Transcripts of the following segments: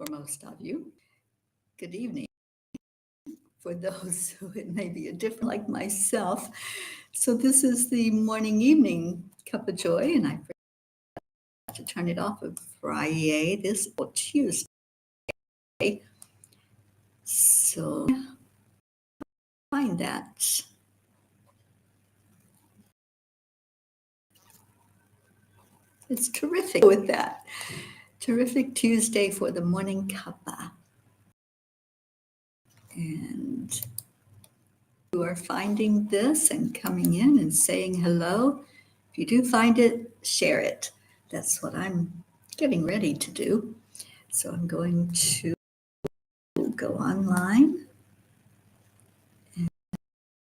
for most of you. Good evening for those who it may be a different, like myself. So this is the Morning Cuppa Joy, and I forgot to turn it off of Friday, this Tuesday. So find that. It's terrific with that. Terrific Tuesday for the Morning Cuppa. And you are finding this and coming in and saying hello. If you do find it, share it. That's what I'm getting ready to do. So I'm going to go online.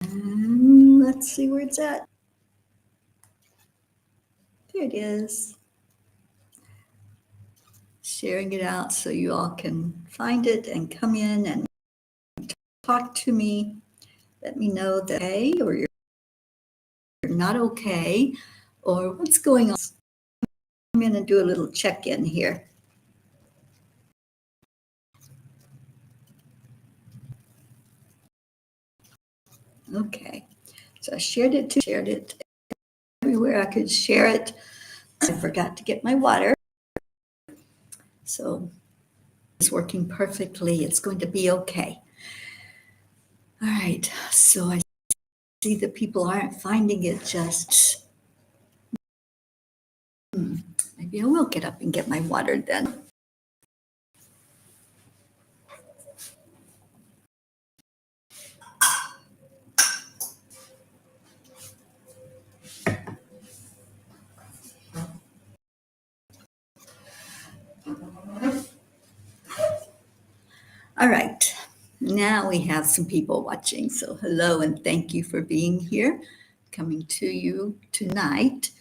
And let's see where it's at. There it is. Sharing it out so you all can find it and come in and talk to me. Let me know that hey, or you're not okay, or what's going on. I'm going to do a little check-in here. Okay, so I shared it everywhere I could share it. I forgot to get my water. So it's working perfectly. It's going to be okay. All right, so I see that people aren't finding it just. Maybe I will get up and get my water then. All right, now we have some people watching. So hello and thank you for being here. Coming to you tonight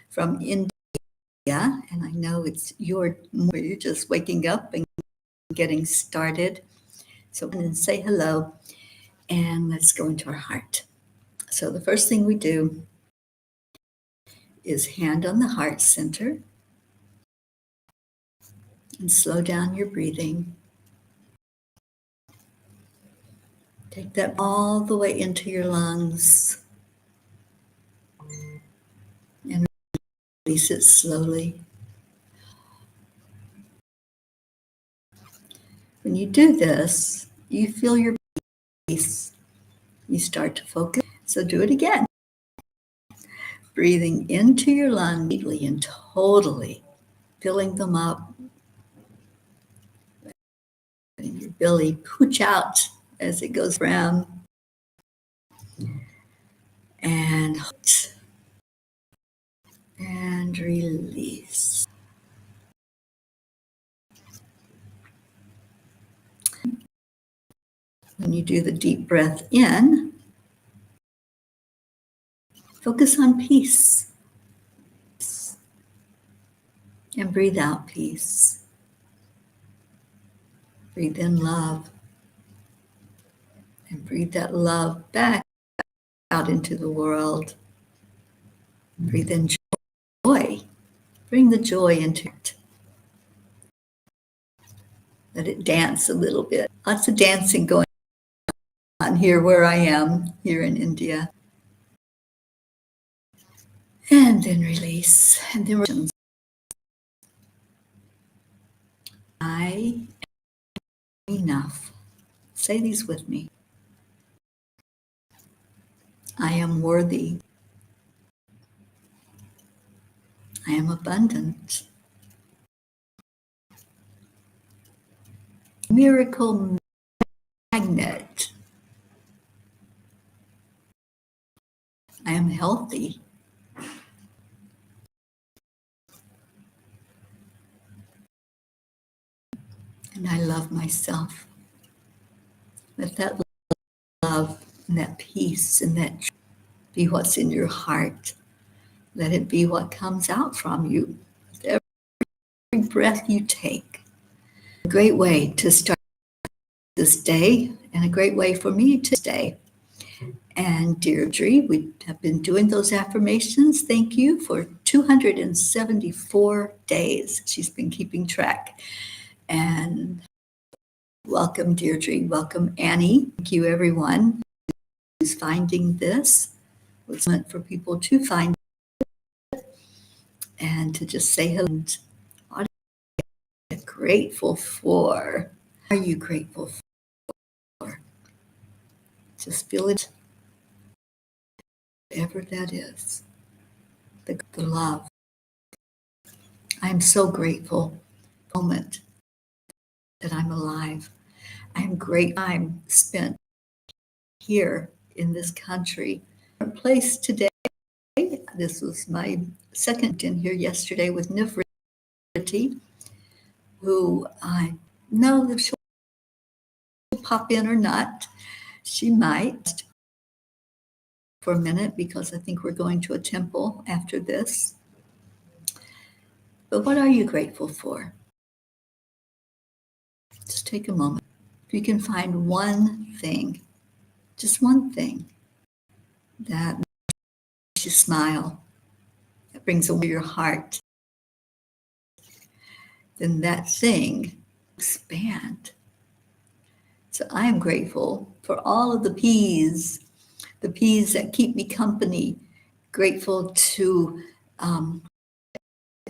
from India. And I know it's you're just waking up and getting started. So I'm going to say hello and let's go into our heart. So the first thing we do is hand on the heart center and slow down your breathing. Take that all the way into your lungs and release it slowly. When you do this, you feel your peace. You start to focus. So do it again. Breathing into your lungs deeply and totally filling them up. Letting your belly pooch out as it goes around. And release. When you do the deep breath in, focus on peace. And breathe out peace. Breathe in love. And breathe that love back out into the world. Breathe in joy. Bring the joy into it. Let it dance a little bit. Lots of dancing going on here where I am, here in India. And then release. And then I am enough. Say these with me. I am worthy. I am abundant. Miracle magnet. I am healthy. And I love myself. Let that love and that peace and that joy be what's in your heart. Let it be what comes out from you with every breath you take. A great way to start this day and a great way for me to stay. And Deirdre, we have been doing those affirmations. Thank you for 274 days. She's been keeping track. And Welcome, Deirdre. Welcome, Annie. Thank you, everyone who's finding this. It's meant for people to find and to just say hello. What are you grateful for? What are you grateful for? Just feel it, whatever that is. The love. I'm so grateful for the moment that I'm alive. I'm great. I'm spent here in this country. A place today. This was my second in here yesterday with Nivriti, who I know if she'll pop in or not. She might for a minute because I think we're going to a temple after this. But what are you grateful for? Just take a moment. If you can find one thing, just one thing that makes you smile, that brings away your heart, then that thing expand. So I am grateful for all of the peas that keep me company. Grateful to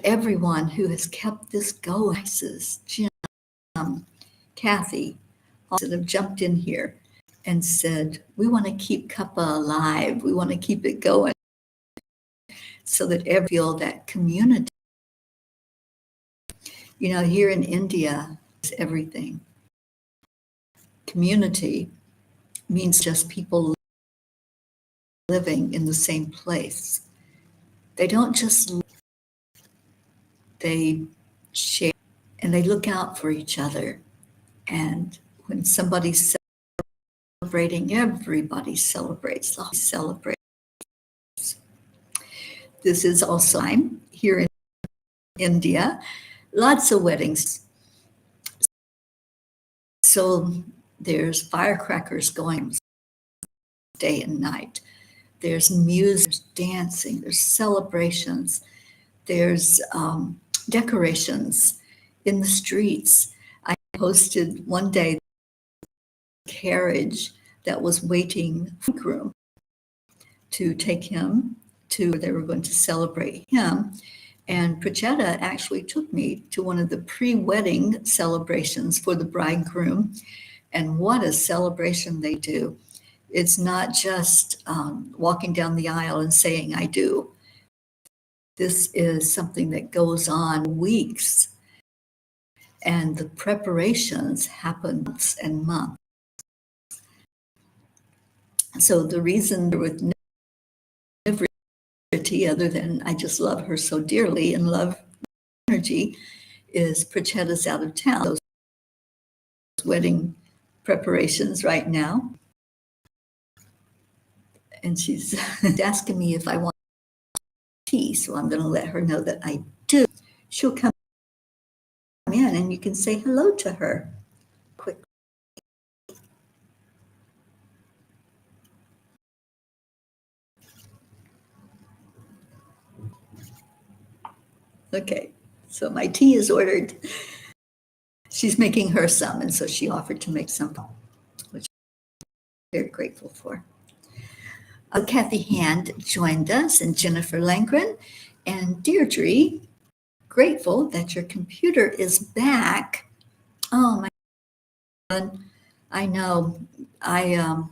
everyone who has kept this going. Jim, Kathy, all that have jumped in here and said, we want to keep Cuppa alive. We want to keep it going so that everyone feel that community. You know, here in India, it's everything. Community means just people living in the same place. They don't just live, they share and they look out for each other. And when somebody's celebrating, everybody celebrates. The whole celebrates. This is also time here in India. Lots of weddings. So there's firecrackers going day and night. There's music, there's dancing, there's celebrations, there's decorations in the streets. I posted one day a carriage that was waiting for the groom to take him to where they were going to celebrate him. And Prachetta actually took me to one of the pre-wedding celebrations for the bridegroom. And what a celebration they do. It's not just walking down the aisle and saying, I do. This is something that goes on weeks. And the preparations happen months and months. So the reason with Nivriti, other than I just love her so dearly and love energy, is Prachetta's out of town. Those wedding preparations right now. And she's asking me if I want tea, so I'm going to let her know that I do. She'll come in and you can say hello to her quickly. Okay, so my tea is ordered. She's making her some, and so she offered to make some, which I'm very grateful for. Kathy Hand joined us, and Jennifer Langren, and Deirdre, grateful that your computer is back. Oh my God, I know. I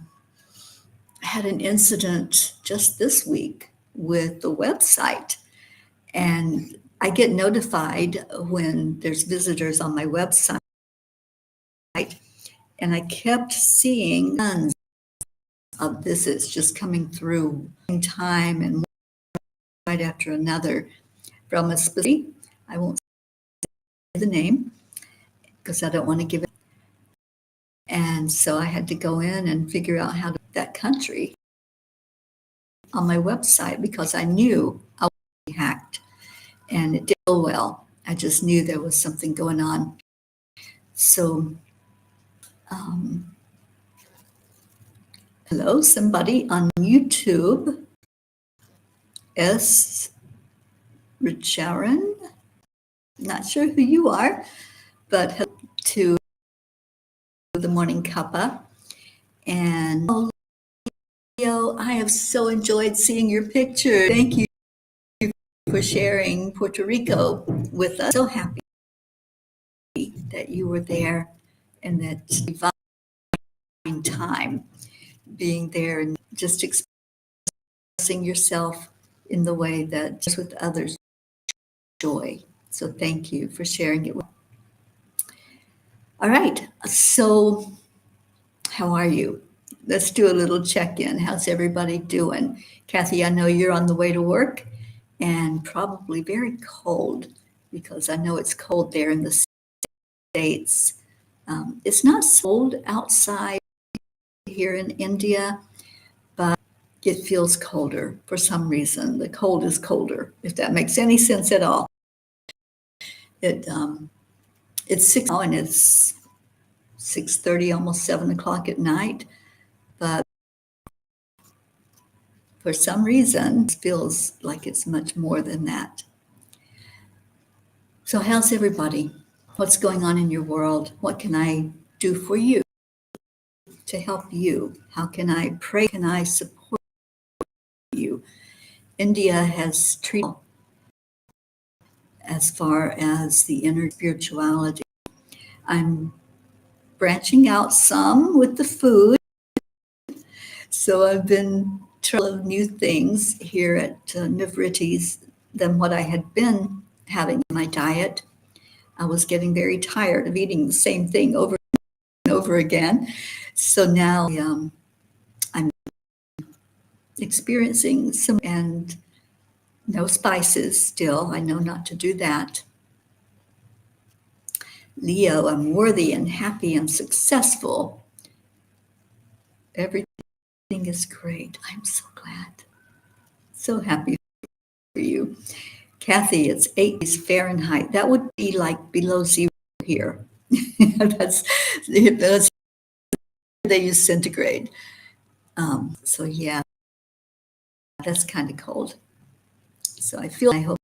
had an incident just this week with the website, and I get notified when there's visitors on my website, and I kept seeing tons of visits just coming through in time and right after another from a specific, I won't say the name because I don't want to give it. And so I had to go in and figure out how to that country on my website because I knew I would be hacked and it did go well. I just knew there was something going on. So, hello, somebody on YouTube. S. Richaran. Not sure who you are, but to the Morning Cuppa. And oh, Leo, I have so enjoyed seeing your picture. Thank you for sharing Puerto Rico with us. So happy that you were there and that divine time being there and just expressing yourself in the way that just with others joy. So thank you for sharing it. All right. So how are you? Let's do a little check-in. How's everybody doing? Kathy, I know you're on the way to work and probably very cold because I know it's cold there in the States. It's not cold outside here in India, but it feels colder for some reason. The cold is colder, if that makes any sense at all. It's 6 now and it's 6:30, almost 7 o'clock at night, but for some reason, it feels like it's much more than that. So how's everybody? What's going on in your world? What can I do for you to help you? How can I pray? Can I support you? India has treated as far as the inner spirituality. I'm branching out some with the food. So I've been trying new things here at Nivritti's than what I had been having in my diet. I was getting very tired of eating the same thing over and over again. So now I'm experiencing some, and no spices still. I know not to do that. Leo, I'm worthy and happy and successful. Everything is great. I'm so glad. So happy for you. Kathy, it's 8 degrees Fahrenheit. That would be like below zero here. That's they use centigrade. So yeah, that's kind of cold. So I hope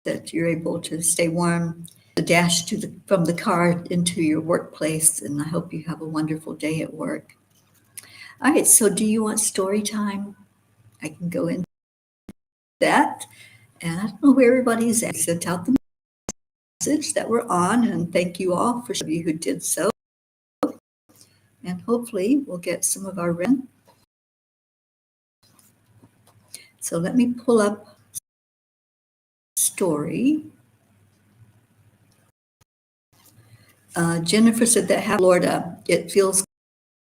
that you're able to stay warm, the dash from the car into your workplace, and I hope you have a wonderful day at work. All right, so do you want story time? I can go into that. And I don't know where everybody's at. I sent out the message that we're on, and thank you all for some of you who did so. And hopefully we'll get some of our rent. So let me pull up story. Jennifer said that Florida, it feels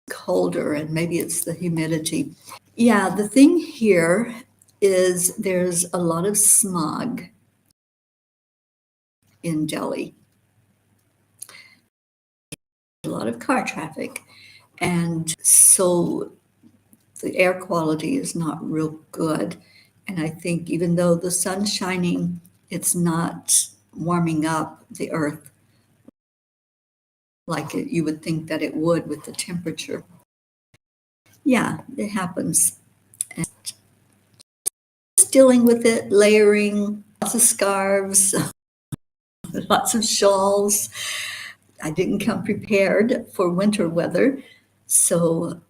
colder and maybe it's the humidity. Yeah, the thing here is there's a lot of smog in Delhi, a lot of car traffic, and so the air quality is not real good. And I think even though the sun's shining, it's not warming up the earth like you would think that it would with the temperature. Yeah, it happens. And just dealing with it, layering, lots of scarves, lots of shawls. I didn't come prepared for winter weather. So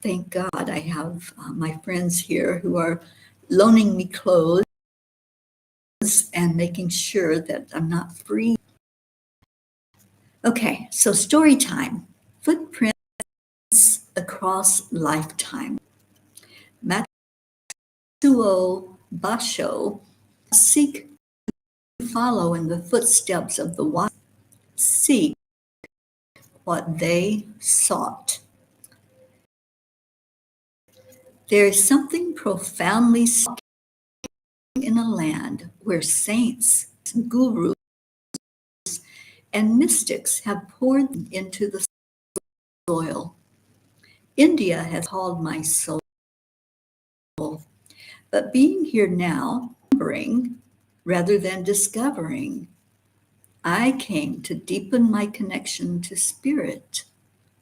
thank God I have my friends here who are loaning me clothes and making sure that I'm not free. Okay, so story time. Footprints across lifetime. Matsuo Basho, seek to follow in the footsteps of the wise, seek what they sought. There is something profoundly in a land where saints, gurus, and mystics have poured into the soil. India has called my soul, but being here now, remembering rather than discovering, I came to deepen my connection to spirit,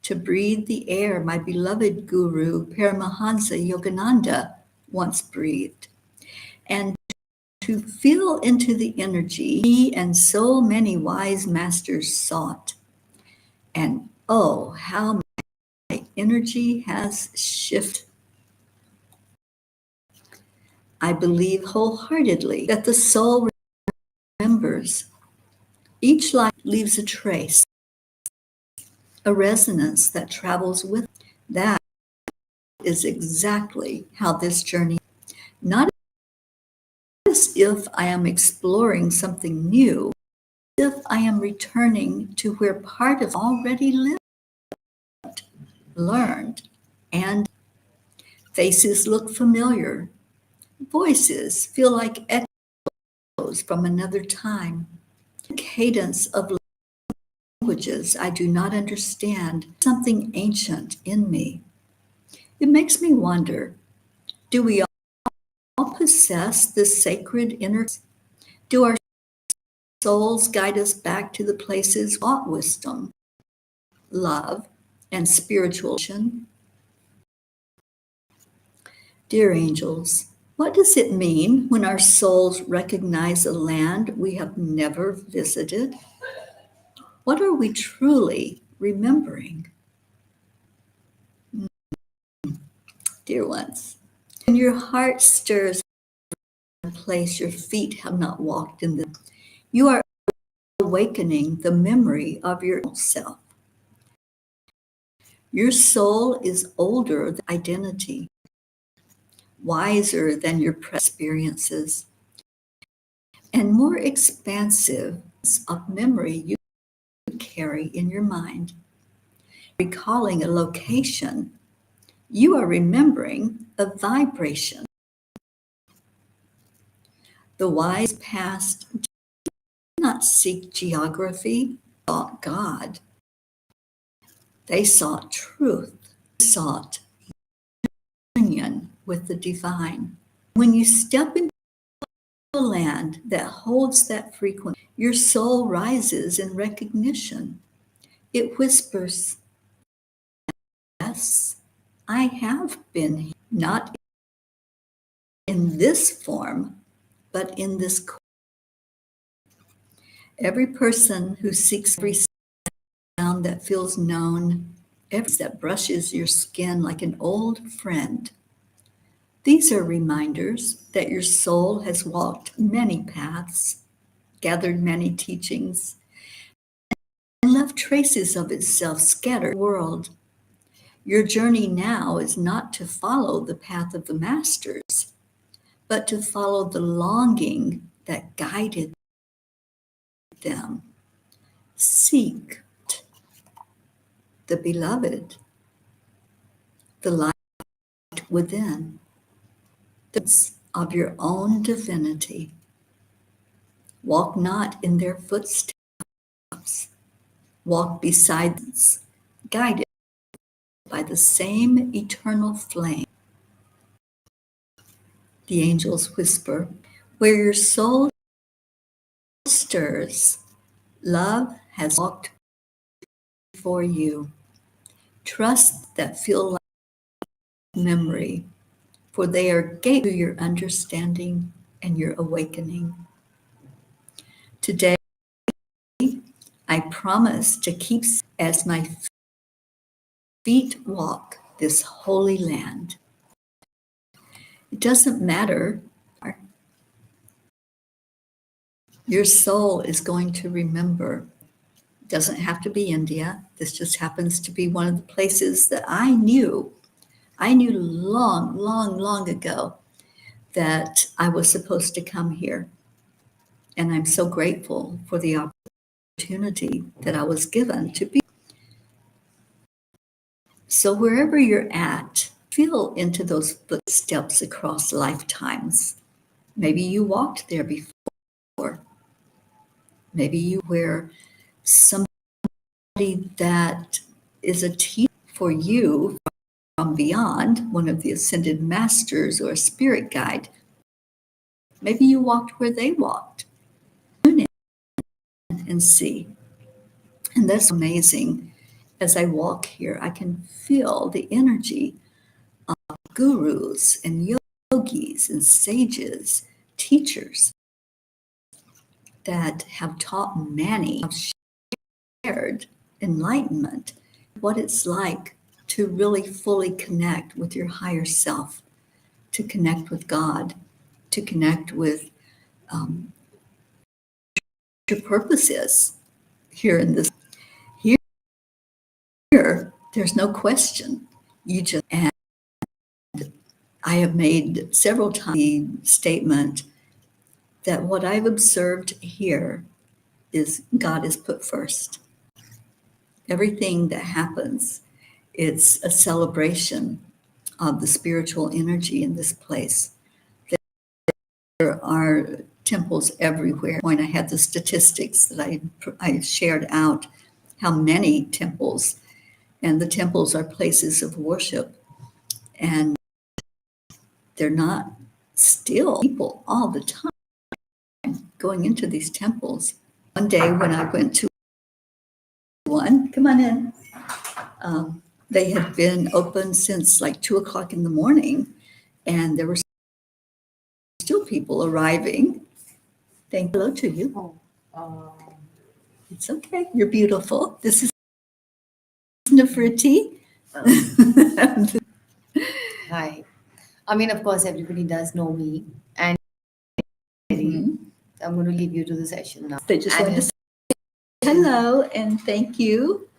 to breathe the air my beloved guru Paramahansa Yogananda once breathed, and to feel into the energy he and so many wise masters sought. And Oh, how my energy has shifted. I believe wholeheartedly that the soul remembers. Each life leaves a trace, a resonance that travels with it. That is exactly how this journey, not as if I am exploring something new, as if I am returning to where part of already lived, learned, and faces look familiar. Voices feel like echoes from another time. The cadence of languages I do not understand, something ancient in me. It makes me wonder, do we all possess this sacred inner? Do our souls guide us back to the places of wisdom, love, and spiritual? Dear angels, what does it mean when our souls recognize a land we have never visited? What are we truly remembering? Dear ones, when your heart stirs in a place your feet have not walked in, you are awakening the memory of your self. Your soul is older than identity, wiser than your experiences, and more expansive of memory you carry in your mind. Recalling a location, you are remembering a vibration. The wise past did not seek geography, sought God. They sought truth, they sought union with the divine. When you step into a land that holds that frequency, your soul rises in recognition. It whispers, yes, I have been here, not in this form, but in this. Every person who seeks every sound that feels known, every that brushes your skin like an old friend. These are reminders that your soul has walked many paths, gathered many teachings, and left traces of itself scattered in the world. Your journey now is not to follow the path of the masters, but to follow the longing that guided them. Seek the beloved, the light within, the of your own divinity. Walk not in their footsteps. Walk beside us, guided by the same eternal flame. The angels whisper, where your soul stirs, love has walked before you. Trust that feel like memory, for they are gate to your understanding and your awakening. Today, I promise to keep as my feet walk this holy land. It doesn't matter. Your soul is going to remember. It doesn't have to be India. This just happens to be one of the places that I knew. I knew long, long, long ago that I was supposed to come here. And I'm so grateful for the opportunity that I was given to be. So wherever you're at, feel into those footsteps across lifetimes. Maybe you walked there before. Maybe you were somebody that is a teacher for you from beyond, one of the ascended masters or a spirit guide. Maybe you walked where they walked. Tune in and see. And that's amazing. As I walk here, I can feel the energy of gurus and yogis and sages, teachers that have taught many, have shared enlightenment what it's like to really fully connect with your higher self, to connect with God, to connect with your purpose is here in this. Here, there's no question. You just, and I have made several times the statement that what I've observed here is God is put first. Everything that happens, it's a celebration of the spiritual energy in this place. There are temples everywhere. When I had the statistics that I shared out, how many temples, and the temples are places of worship, and they're not still people all the time going into these temples. One day when I went to one, come on in, they had been open since like 2 o'clock in the morning, and there were still people arriving. Thank hello to you. It's okay. You're beautiful. This is Nefertiti. Hi. I mean, of course, everybody does know me, and I'm going to leave you to the session now. They just wanted to say hello and thank you.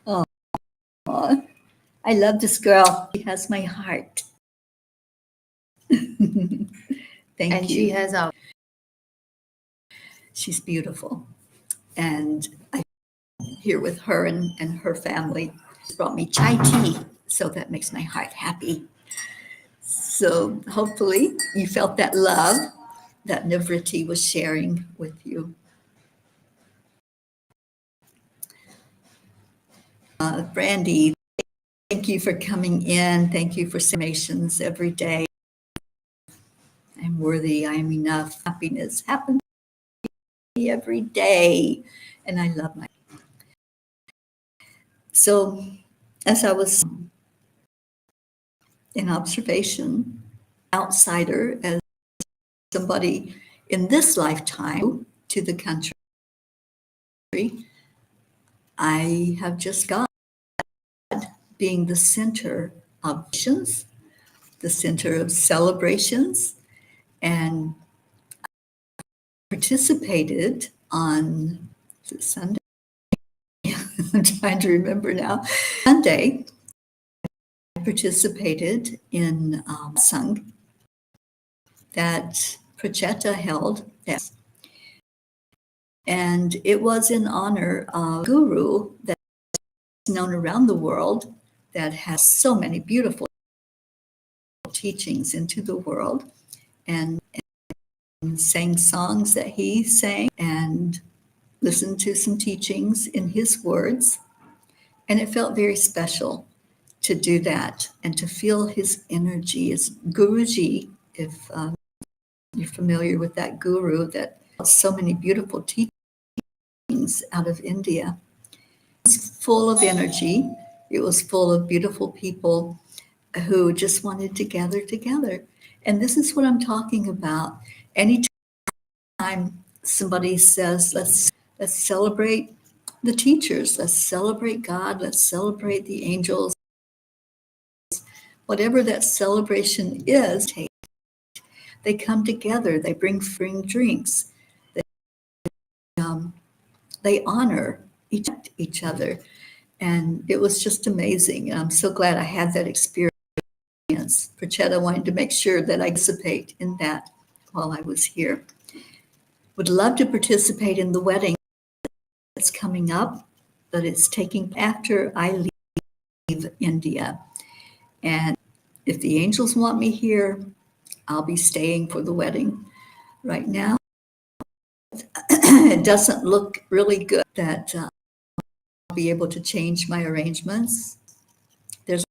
Oh, I love this girl. She has my heart. Thank And you. she has our. She's beautiful. And I'm here with her and her family. She brought me chai tea, so that makes my heart happy. So hopefully you felt that love that Nivriti was sharing with you. Brandy, thank you for coming in. Thank you for affirmations every day. I'm worthy. I am enough. Happiness happens every day. And I love my. So as I was in observation, outsider, as somebody in this lifetime to the country, I have just got being the center of visions, the center of celebrations, and participated on Sunday. I'm trying to remember now. Sunday, I participated in sung that Pracheta held. Yes. And it was in honor of a guru that's known around the world that has so many beautiful teachings into the world, and sang songs that he sang and listened to some teachings in his words. And it felt very special to do that and to feel his energy as Guruji, if you're familiar with that guru that so many beautiful teachings out of India. It was full of energy. It was full of beautiful people who just wanted to gather together. And this is what I'm talking about. Anytime somebody says, let's celebrate the teachers, let's celebrate God, let's celebrate the angels, whatever that celebration is, they come together, they bring drinks, they honor each other. And it was just amazing. I'm so glad I had that experience. Pracheta wanted to make sure that I participate in that while I was here. Would love to participate in the wedding that's coming up, but it's taking after I leave India. And if the angels want me here, I'll be staying for the wedding. Right now, it doesn't look really good that I'll be able to change my arrangements. There's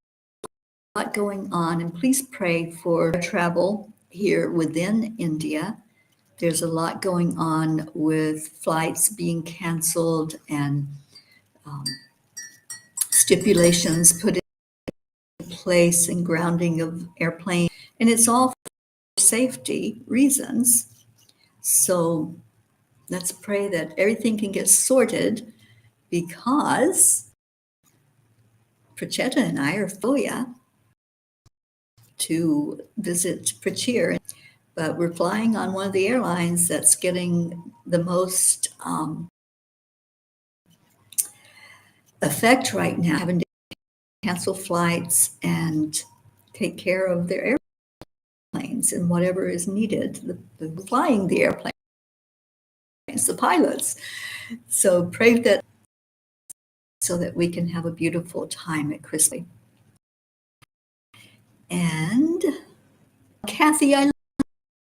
a lot going on, and please pray for travel here within India. There's a lot going on with flights being canceled and stipulations put in place and grounding of airplanes, and it's all for safety reasons. So let's pray that everything can get sorted, because Prachetta and I are Foya to visit Prachir, but we're flying on one of the airlines that's getting the most effect right now, having to cancel flights and take care of their airplanes and whatever is needed, the flying the airplanes, the pilots. So pray that so that we can have a beautiful time at Christmas. And Kathy, I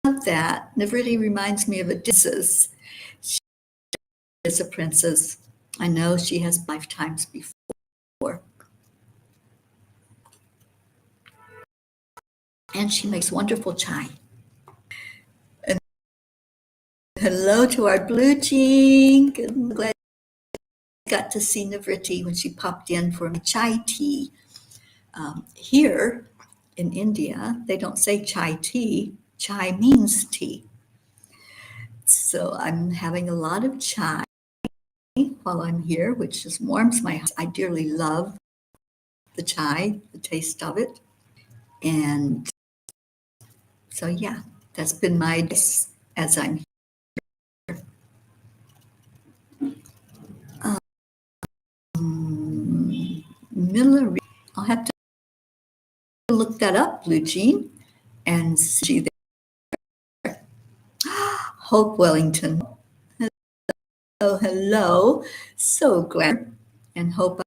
love that. Navriti reminds me of a princess. She is a princess. I know she has lifetimes before. And she makes wonderful chai. And hello to our blue jean. I'm glad I got to see Navriti when she popped in for chai tea. Here in India, they don't say chai tea. Chai means tea. So I'm having a lot of chai while I'm here, which just warms my heart. I dearly love the chai, the taste of it. And so, yeah, that's been my day as I'm here. Miller, I'll have to look that up, Blue Jean, and see there. Hope Wellington. Oh, hello. So glad and hope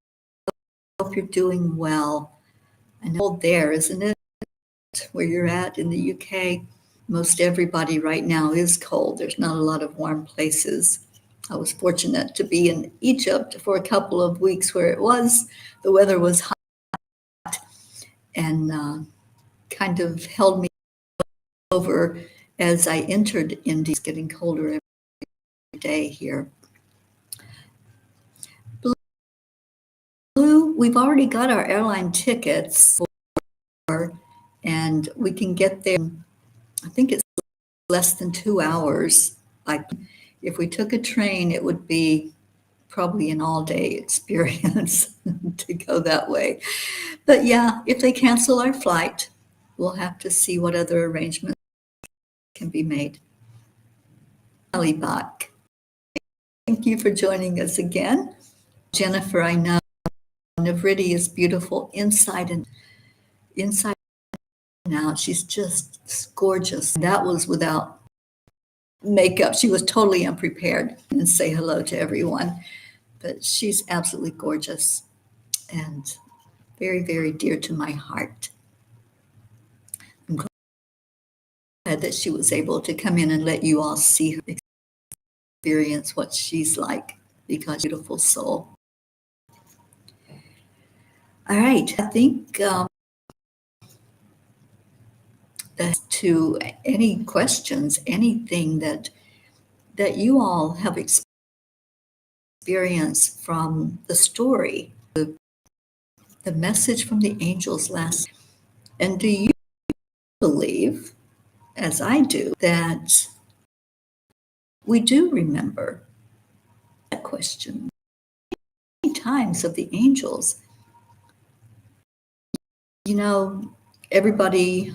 you're doing well. I know there, isn't it? Where you're at in the UK, most everybody right now is cold. There's not a lot of warm places. I was fortunate to be in Egypt for a couple of weeks where the weather was hot and kind of held me over as I entered India. It's getting colder every day here. Blue, we've already got our airline tickets and we can get there. I think it's less than 2 hours. If we took a train, it would be probably an all-day experience to go that way. But yeah, if they cancel our flight, we'll have to see what other arrangements can be made. Alibak, thank you for joining us again. Jennifer, I know Navriti is beautiful inside and out. She's just gorgeous. That was without makeup. She was totally unprepared and say hello to everyone. But she's absolutely gorgeous and very, very dear to my heart. I'm glad that she was able to come in and let you all see her experience what she's like because she's a beautiful soul. All right, I think that's to any questions, anything that you all have experienced from the story, the message from the angels last. And do you believe, as I do, that we do remember that question many times of the angels? You know, everybody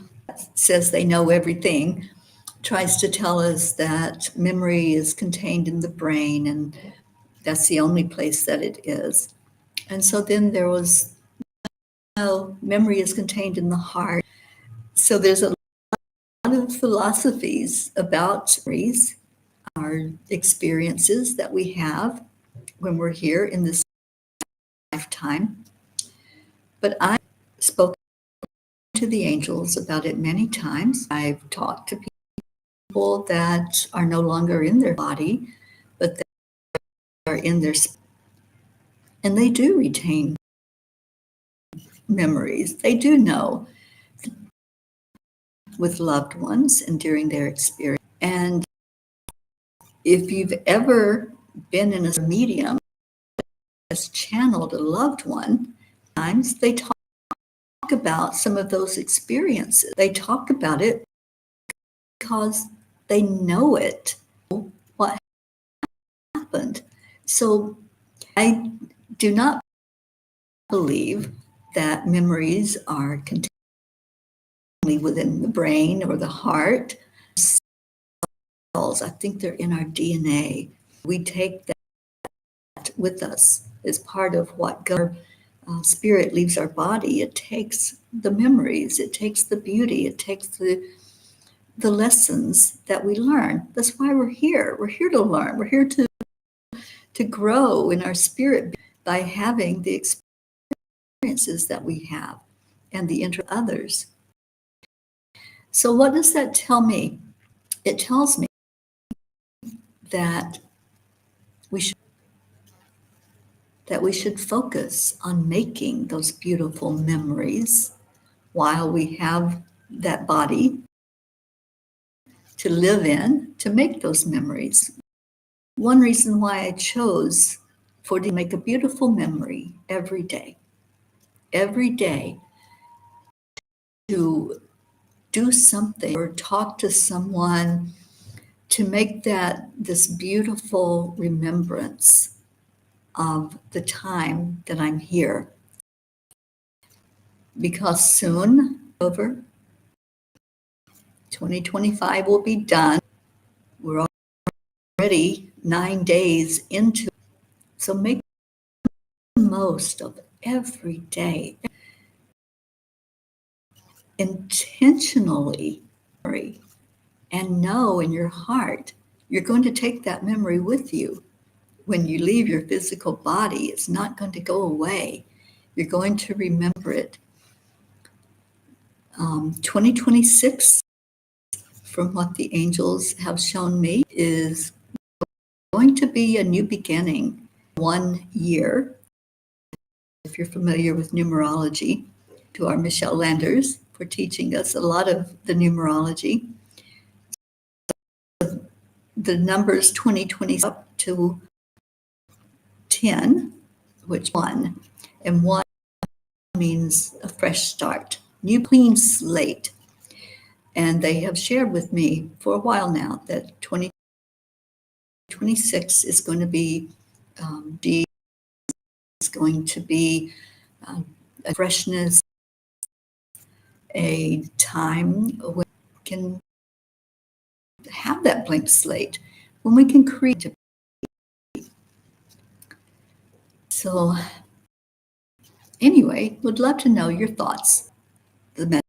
says they know everything, tries to tell us that memory is contained in the brain and that's the only place that it is. And so then there was, no, memory is contained in the heart. So there's a lot of philosophies about memories, our experiences that we have when we're here in this lifetime. But I spoke to the angels about it many times. I've talked to people that are no longer in their body, but they are in their spirit. And they do retain memories. They do know with loved ones and during their experience. And if you've ever been in a medium has channeled a loved one, times they talk about some of those experiences. They talk about it because they know it, what happened. So I do not believe that memories are contained within the brain or the heart. Cells, I think they're in our DNA. We take that with us as part of what our spirit leaves our body. It takes the memories, it takes the beauty, it takes the lessons that we learn. That's why we're here. We're here to learn. We're here to grow in our spirit by having the experiences that we have and the interest of others. So what does that tell me? It tells me that we should focus on making those beautiful memories while we have that body to live in, to make those memories. One reason why I chose to make a beautiful memory every day to do something or talk to someone to make that this beautiful remembrance of the time that I'm here. Because soon, over 2025 will be done. We're already 9 days into it. So make the most of every day. Intentionally, and know in your heart you're going to take that memory with you. When you leave your physical body, it's not going to go away. You're going to remember it. 2026, from what the angels have shown me, is going to be a new beginning. 1 year, if you're familiar with numerology, to our Michelle Landers for teaching us a lot of the numerology. The numbers 2020 up to 10, which 1, and 1 means a fresh start, new clean slate. And they have shared with me for a while now that 2026 is going to be is going to be a freshness, a time when we can have that blank slate, when we can create. So anyway, would love to know your thoughts. The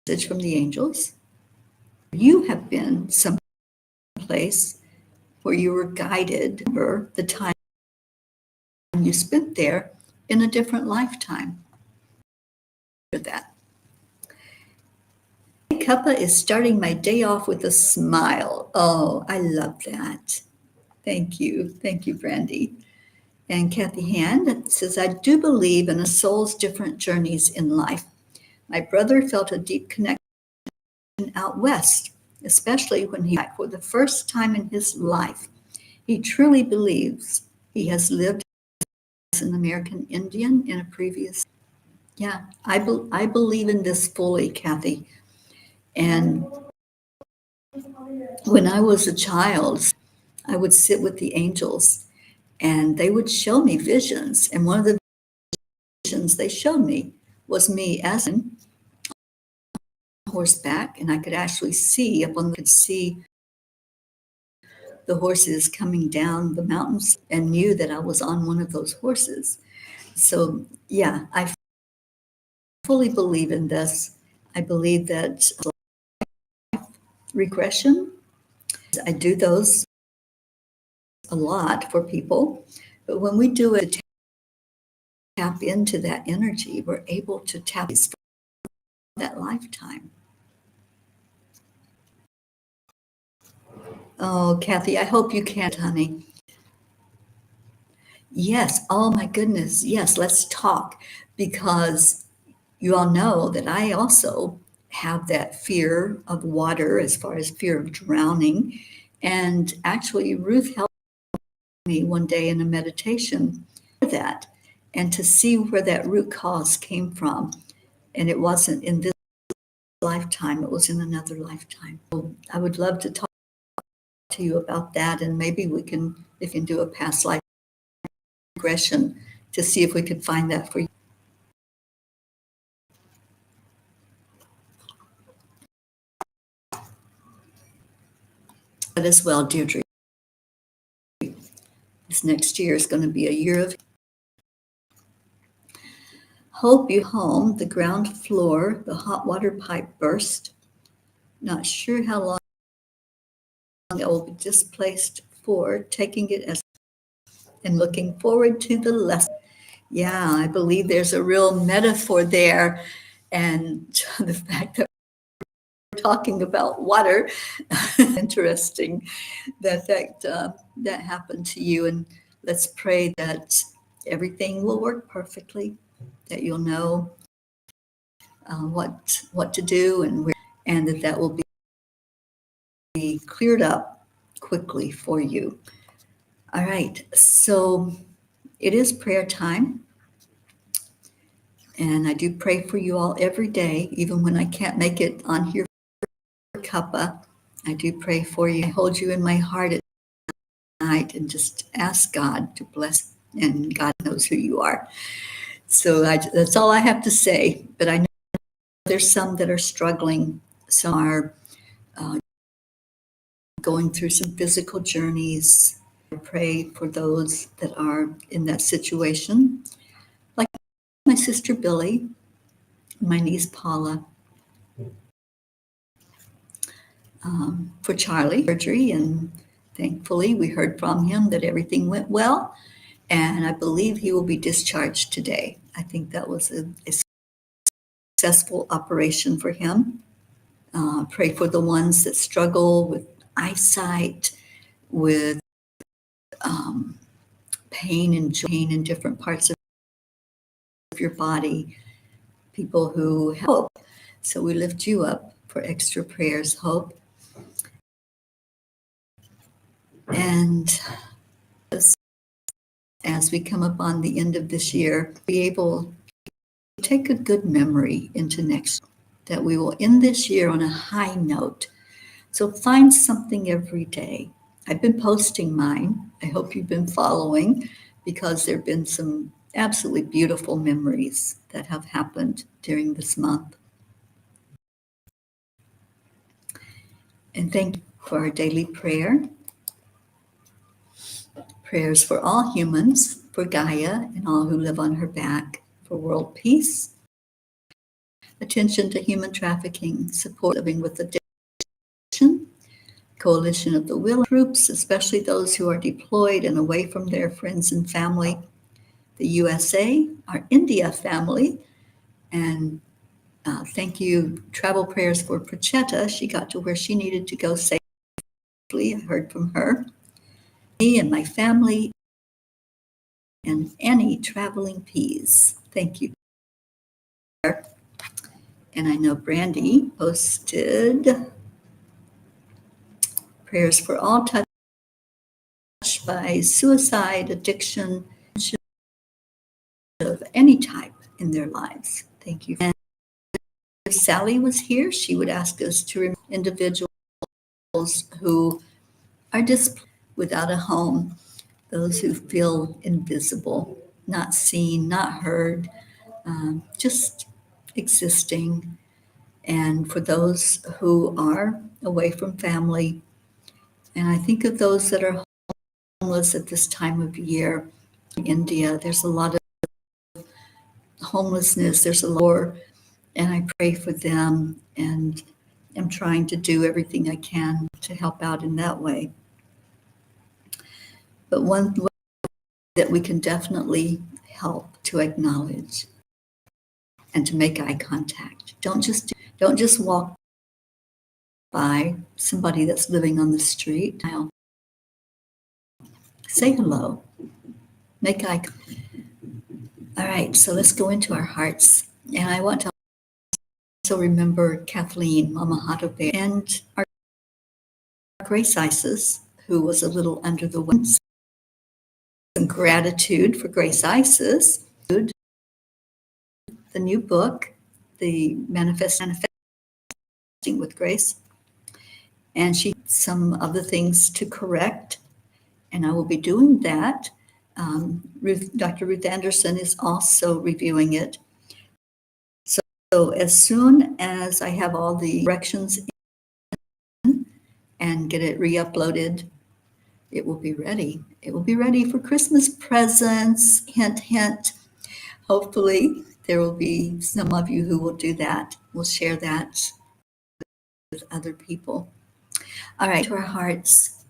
message from the angels. You have been someplace where you were guided over the time you spent there in a different lifetime. For that. Cuppa is starting my day off with a smile. Oh, I love that. Thank you. Thank you, Brandy. And Kathy Hand says, I do believe in a soul's different journeys in life. My brother felt a deep connection out west, especially when he for the first time in his life. He truly believes he has lived as an American Indian in a previous. Yeah, I believe in this fully, Kathy. And when I was a child, I would sit with the angels and they would show me visions. And one of the visions they showed me was me as on horseback, and I could actually see could see the horses coming down the mountains and knew that I was on one of those horses. So yeah, I fully believe in this. I believe that regression, I do those a lot for people, but when we do it, tap into that energy, we're able to tap into that lifetime. Oh, Kathy, I hope you can, honey. Yes, oh my goodness, yes, let's talk, because you all know that I also have that fear of water as far as fear of drowning. And actually, Ruth helped me one day in a meditation for that and to see where that root cause came from. And it wasn't in this lifetime, it was in another lifetime. So I would love to talk to you about that, and maybe we can do a past life regression to see if we could find that for you. as well, Deirdre. This next year is going to be a year of hope. You home, the ground floor, the hot water pipe burst. Not sure how long it will be displaced for, taking it as and looking forward to the lesson. Yeah, I believe there's a real metaphor there. And the fact that we're talking about water, interesting that happened to you. And let's pray that everything will work perfectly, that you'll know what to do and where, and that will be cleared up quickly for you. All right, so it is prayer time. And I do pray for you all every day, even when I can't make it on here for Cuppa. I do pray for you. I hold you in my heart at night and just ask God to bless, and God knows who you are. So that's all I have to say. But I know there's some that are struggling. Some are going through some physical journeys. I pray for those that are in that situation, like my sister Billy, my niece Paula, for Charlie surgery, and thankfully we heard from him that everything went well, and I believe he will be discharged today. I think that was a successful operation for him. Pray for the ones that struggle with eyesight, with pain in different parts of your body, people who help. So we lift you up for extra prayers, Hope. And as we come up on the end of this year, be able to take a good memory into next, that we will end this year on a high note. So find something every day. I've been posting mine. I hope you've been following, because there have been some absolutely beautiful memories that have happened during this month. And thank you for our daily prayer. Prayers for all humans, for Gaia and all who live on her back, for world peace, attention to human trafficking, support living with addiction, coalition of the willing groups, especially those who are deployed and away from their friends and family, the USA, our India family, and thank you, travel prayers for Prachetta. She got to where she needed to go safely. I heard from her. Me and my family, and any traveling peas. Thank you. And I know Brandy posted prayers for all touched by suicide, addiction, of any type in their lives. Thank you. And if Sally was here, she would ask us to remember individuals who are displaced, without a home, those who feel invisible, not seen, not heard, just existing. And for those who are away from family, and I think of those that are homeless at this time of year in India, there's a lot of homelessness, there's a lot, and I pray for them, and am trying to do everything I can to help out in that way. But one way that we can definitely help to acknowledge and to make eye contact. Don't just walk by somebody that's living on the street. Say hello. Make eye contact. All right, so let's go into our hearts. And I want to also remember Kathleen, Mama Hatobe, and our Grace Isis, who was a little under the weather. Some gratitude for Grace Isis, the new book, the Manifesting with Grace, and she some other things to correct, and I will be doing that. Dr. Ruth Anderson is also reviewing it. So as soon as I have all the corrections in and get it re-uploaded, it will be ready. It will be ready for Christmas presents. Hint, hint. Hopefully, there will be some of you who will do that. We'll share that with other people. All right, to our hearts,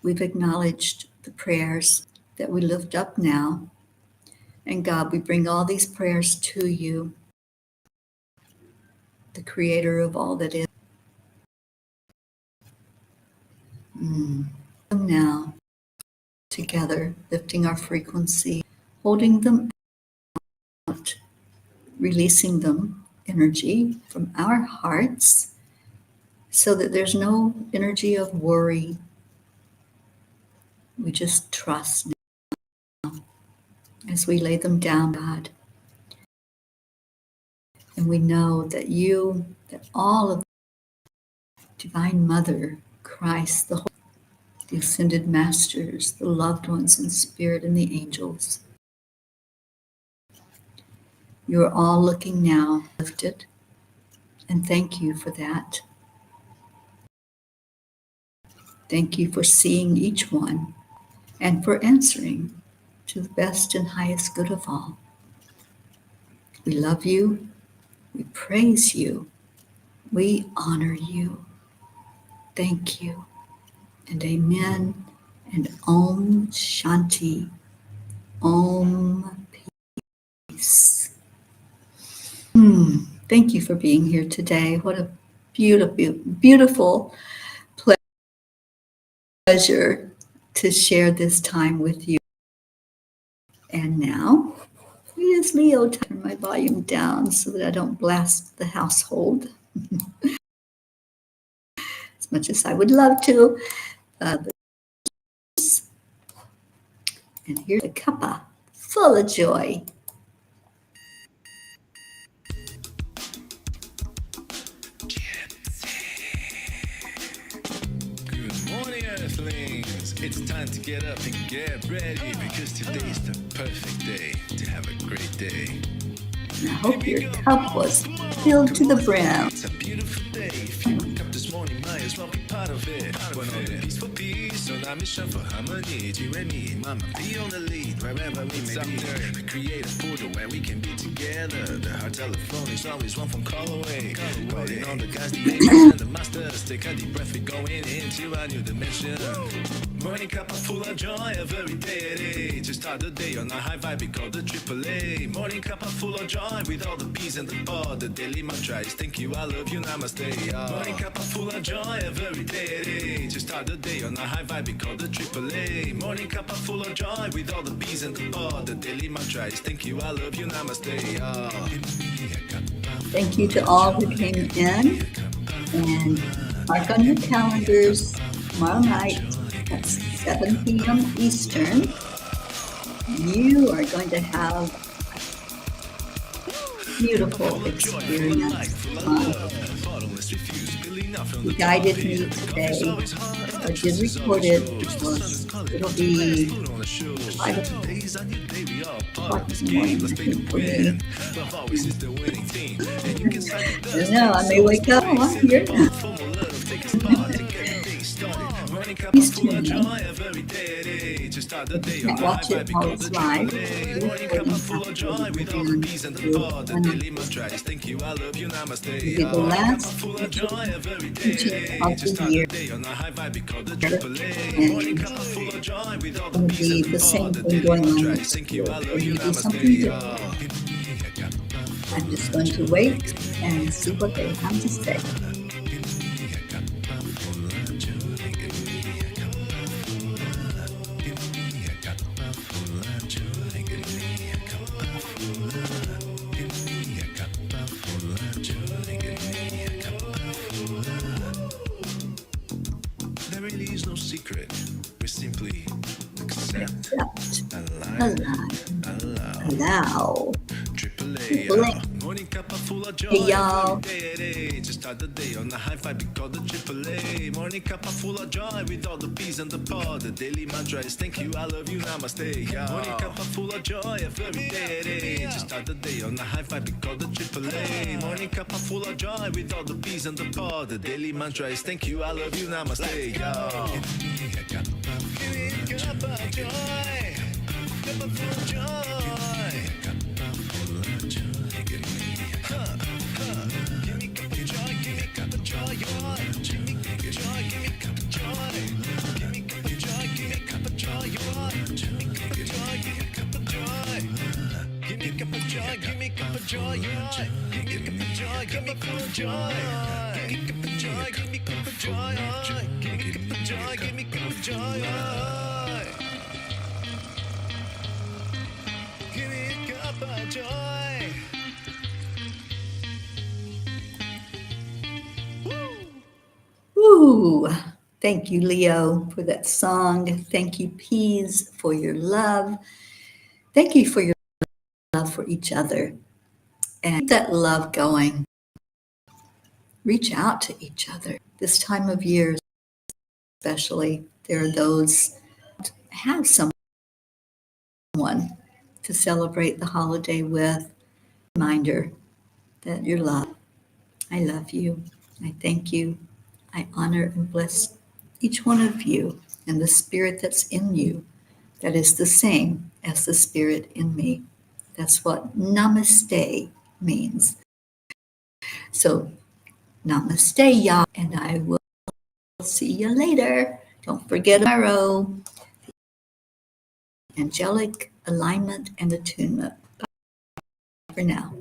we've acknowledged the prayers that we lift up now. And God, we bring all these prayers to you, the creator of all that is. Now, together, lifting our frequency, holding them out, releasing them, energy from our hearts, so that there's no energy of worry. We just trust now as we lay them down, God. And we know that you, that all of Divine Mother, Christ, the ascended masters, the loved ones in spirit, and the angels, you are all looking now, lifted, and thank you for that. Thank you for seeing each one and for answering to the best and highest good of all. We love you. We praise you. We honor you. Thank you. And amen. And Om Shanti. Om Peace. Thank you for being here today. What a beautiful, beautiful pleasure to share this time with you. And now, it is Leo time. Turn my volume down so that I don't blast the household as much as I would love to. And here's a cuppa full of joy. Good morning, Earthlings. It's time to get up and get ready because today is the perfect day to have a great day. And I hope your cup was filled to the brim. It's a beautiful day. If you woke up this morning, might as well be part of it. One on the peace for peace, on our mission for harmony. You and me, mama, be on the lead wherever we may be. Create a portal where we can be together. The heart telephone is always one phone call away. Calling on the guys, the angels and the masters. Take a deep breath, we're going into a new dimension. Morning cup full of joy every day. To start the day on a high vibe, we call the AAA. Morning cup full of joy with all the bees and the pod. The daily mantra is thank you, I love you, namaste. Morning cup full of joy every day. To start the day on a high vibe, we call the AAA. Morning cup full of joy with all the bees and the pod. The daily mantra is thank you, I love you, namaste. Thank you to all who came in. And mark on your calendars tomorrow night at 7 p.m. Eastern. You are going to have a beautiful experience. You guided me today. I did record it because it'll be 5 o'clock in the morning, I think, for me. I don't know, I may wake up. Oh, I'm here now. Please tune in. If you can't watch it while it's live, it'll be the last teaching of the year, and it'll be the same thing going on next year. Or maybe something different. I'm just going to wait and see what they have to say. There really is no secret. We simply accept, Allow. AAA. Morning cup full of joy. Hey, y'all. Just start the day on the high vibe, we call the AAA. Morning cup full of joy with all the bees and the pod. The daily mantra is thank you, I love you, namaste. Morning cup full of joy every day. Just Start the day on a high five, we call the AAA. Morning cuppa full of joy with all the bees and the pod. The daily mantra is thank you, I love you, namaste. Yo. Give me a cup of joy. Cup of full of joy. Give me a cup of joy. Give me a cup of joy. Give me a cup of joy. Give me a cup of joy. Give me a cup of joy. Give me a cup of joy. Give me a cup of joy. Give me a cup of joy. Give me a cup of joy. Give me a cup of joy. Give me a cup of joy. Give me full of joy. Give me a cup of joy. Give me a cup of joy. Give me a cup of joy. Give me a cup of joy. Give me a cup of joy. Ooh, thank you, Leo, for that song. Thank you, Peas, for your love. Thank you for your love for each other. And keep that love going. Reach out to each other. This time of year, especially, there are those who have someone to celebrate the holiday with. Reminder that you're loved. I love you. I thank you. I honor and bless each one of you and the spirit that's in you that is the same as the spirit in me. That's what namaste means. So namaste, y'all, and I will see you later. Don't forget tomorrow, angelic alignment and attunement. Bye for now.